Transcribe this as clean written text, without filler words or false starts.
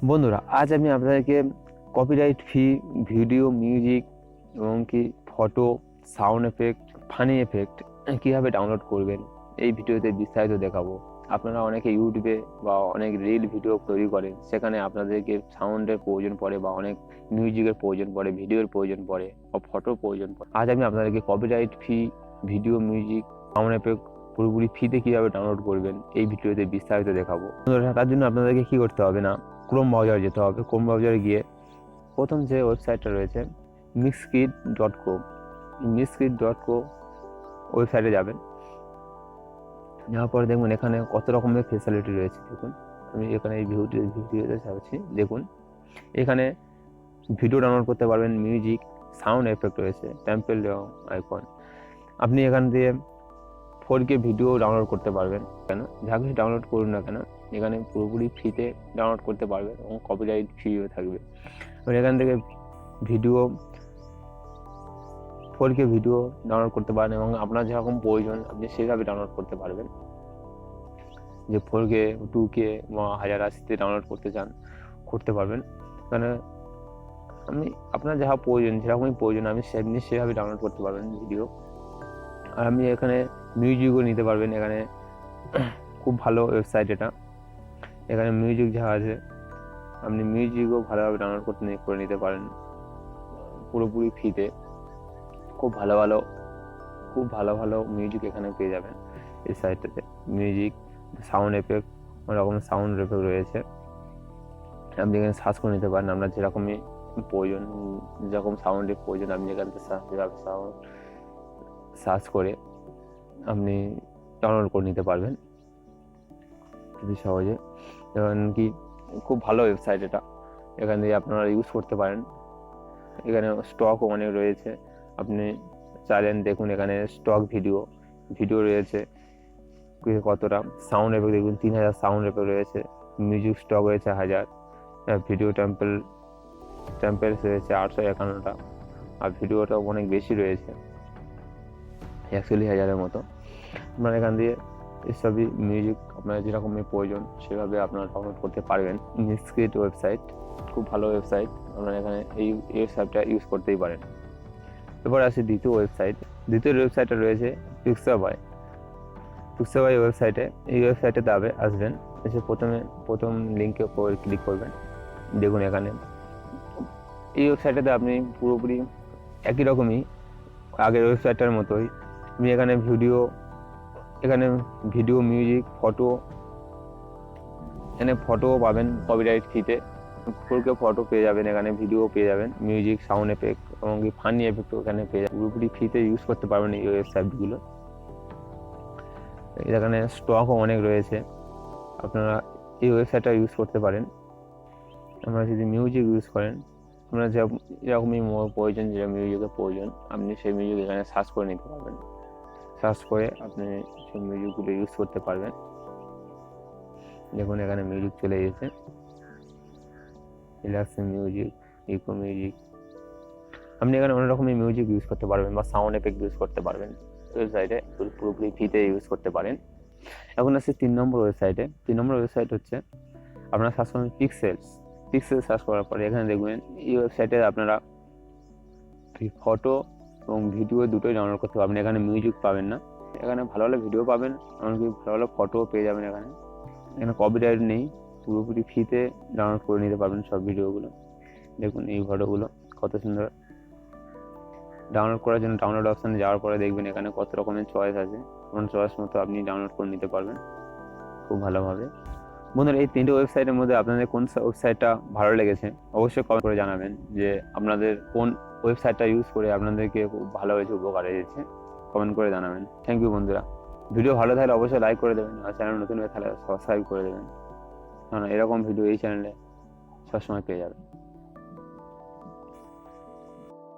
বন্ধুরা, আজ আমি আপনাদেরকে কপিরাইট ফ্রি ভিডিও, মিউজিক এবং কি photo, sound effect, funny effect কীভাবে ডাউনলোড করবেন এই ভিডিওতে বিস্তারিত দেখাবো। আপনারা অনেকে ইউটিউবে বা অনেক রিল ভিডিও তৈরি করেন, সেখানে আপনাদেরকে সাউন্ডের প্রয়োজন পড়ে বা অনেক মিউজিকের প্রয়োজন পড়ে, ভিডিওর প্রয়োজন পড়ে বা ফটোর প্রয়োজন পড়ে। আজ আমি আপনাদেরকে copyright free video, music, sound effect পুরোপুরি ফ্রিতে কীভাবে ডাউনলোড করবেন এই ভিডিওতে বিস্তারিত দেখাবো। তার জন্য আপনাদেরকে কী করতে হবে না, ক্রোম ব্রাউজারে যেতে হবে। ক্রোম ব্রাউজারে গিয়ে প্রথম যে ওয়েবসাইটটা রয়েছে mixkit.co, mixkit.co ওয়েবসাইটে যাবেন। যাওয়ার পরে দেখুন এখানে কত রকমের ফেসিলিটি রয়েছে। দেখুন আমি এখানে এই ভিডিওতে যাচ্ছি। দেখুন এখানে ভিডিও ডাউনলোড করতে পারবেন, মিউজিক, সাউন্ড এফেক্ট রয়েছে, টেম্পল এবং আইকন। আপনি এখান দিয়ে 4K ভিডিও ডাউনলোড করতে পারবেন। কেন যা কিছু ডাউনলোড করুন না কেন এখানে পুরোপুরি ফ্রিতে ডাউনলোড করতে পারবেন এবং কপিরাইট ফ্রিও থাকবে। এবার এখান থেকে ভিডিও 4K ভিডিও ডাউনলোড করতে পারেন এবং আপনার যেরকম প্রয়োজন আপনি সেভাবে ডাউনলোড করতে পারবেন। যে 4K, 2K বা 1080তে ডাউনলোড করতে চান করতে পারবেন। মানে আমি আপনার যা প্রয়োজন, যেরকমই প্রয়োজন আপনি সেভাবে ডাউনলোড করতে পারবেন ভিডিও। আর আপনি এখানে মিউজিকও নিতে পারবেন। এখানে খুব ভালো ওয়েবসাইট এটা। এখানে মিউজিক যা আছে আপনি মিউজিকও ভালোভাবে ডাউনলোড করে নিতে পারেন পুরোপুরি ফ্রিতে। খুব ভালো ভালো মিউজিক এখানে পেয়ে যাবেন এই সাইটটাতে। মিউজিক, সাউন্ড এফেক্ট, অনেক রকমের সাউন্ড এফেক্ট রয়েছে। আপনি এখানে সার্চ করে নিতে পারেন আপনার যেরকমই প্রয়োজন, যেরকম সাউন্ডের প্রয়োজন আপনি এখান থেকে সাউন্ড সার্চ করে আপনি ডাউনলোড করে নিতে পারবেন খুবই সহজে। যেমন কি খুব ভালো ওয়েবসাইট এটা, এখান থেকে আপনারা ইউজ করতে পারেন। এখানে স্টকও অনেক রয়েছে, আপনি চাইলেন দেখুন এখানে স্টক ভিডিও রয়েছে কতটা। সাউন্ড এফেক্ট দেখুন 3000 সাউন্ড এফেক্ট রয়েছে, মিউজিক স্টক রয়েছে 1000, ভিডিও টেম্পেলস রয়েছে 851টা, আর ভিডিওটাও অনেক বেশি রয়েছে 41,000-এর মতো। আপনারা এখান দিয়ে এসবই মিউজিক আপনার যেরকমই প্রয়োজন সেভাবে আপনারা ডাউনলোড করতে পারবেন। মিক্সকিট ওয়েবসাইট খুব ভালো ওয়েবসাইট, আপনারা এখানে এই ওয়েবসাইটটা ইউজ করতেই পারেন। এরপর আসি দ্বিতীয় ওয়েবসাইটটা রয়েছে পিক্সাবাই ওয়েবসাইটে। এই ওয়েবসাইটে আসবেন, এসে প্রথম লিঙ্কে ক্লিক করবেন। দেখুন এখানে এই ওয়েবসাইটটাতে আপনি পুরোপুরি একই রকমই আগের ওয়েবসাইটটার মতোই আপনি এখানে ভিডিও, মিউজিক, ফটোও পাবেন কপিরাইট ফ্রিতে। 4K ফটো পেয়ে যাবেন, এখানে ভিডিও পেয়ে যাবেন, মিউজিক, সাউন্ড এফেক্ট এবং ফানি এফেক্টও এখানে পেয়ে যাবেন। পুরোপুরি ফ্রিতে ইউজ করতে পারবেন এই ওয়েবসাইটগুলো। এখানে স্টকও অনেক রয়েছে, আপনারা এই ওয়েবসাইটটা ইউজ করতে পারেন। আপনারা যদি মিউজিক ইউজ করেন, আপনারা যেরকমই প্রয়োজন, যে মিউজিকের প্রয়োজন আপনি সেই মিউজিক এখানে সার্চ করে নিতে পারবেন। সার্চ করে আপনি সেই মিউজিকগুলো ইউজ করতে পারবেন। দেখুন এখানে মিউজিক চলে এসেছে, রিল্যাক্সিং মিউজিক, ইকো মিউজিক। আপনি এখানে অনেক রকমের মিউজিক ইউজ করতে পারবেন বা সাউন্ড এফেক্ট ইউজ করতে পারবেন ওয়েবসাইটে, পুরোপুরি ফ্রিতে ইউজ করতে পারেন। এখন আসছে 3 নম্বর ওয়েবসাইট হচ্ছে আপনারা সার্চ করবেন পিক্সেল সার্চ করার পরে এখানে দেখবেন এই ওয়েবসাইটে আপনারা ফটো এবং ভিডিও দুটোই ডাউনলোড করতে পারবেন। এখানে মিউজিক পাবেন না, এখানে ভালো ভালো ভিডিও পাবেন, এমনকি ভালো ভালো ফটোও পেয়ে যাবেন। এখানে কপিরাইট নেই, পুরোপুরি ফ্রিতে ডাউনলোড করে নিতে পারবেন সব ভিডিওগুলো। দেখুন এই ফটোগুলো কত সুন্দর। ডাউনলোড করার জন্য ডাউনলোড অপশানে যাওয়ার পরে দেখবেন এখানে কত রকমের চয়েস আছে, আপনার চয়েস মতো আপনি ডাউনলোড করে নিতে পারবেন খুব ভালোভাবে। বন্ধুরা, এই 3টে ওয়েবসাইটের মধ্যে আপনাদের কোন ওয়েবসাইটটা ভালো লেগেছে অবশ্যই কমেন্ট করে জানাবেন, যে আপনাদের কোন ওয়েবসাইটটা ইউজ করে আপনাদেরকে খুব ভালো হয়েছে, উপকার হয়েছে, কমেন্ট করে জানাবেন। থ্যাংক ইউ বন্ধুরা। ভিডিও ভালো থাকলে অবশ্যই লাইক করে দেবেন, আর চ্যানেল নতুন হয়ে থাকলে সাবস্ক্রাইব করে দেবেন, কারণ এরকম ভিডিও এই চ্যানেলে সবসময় পেয়ে যাবেন।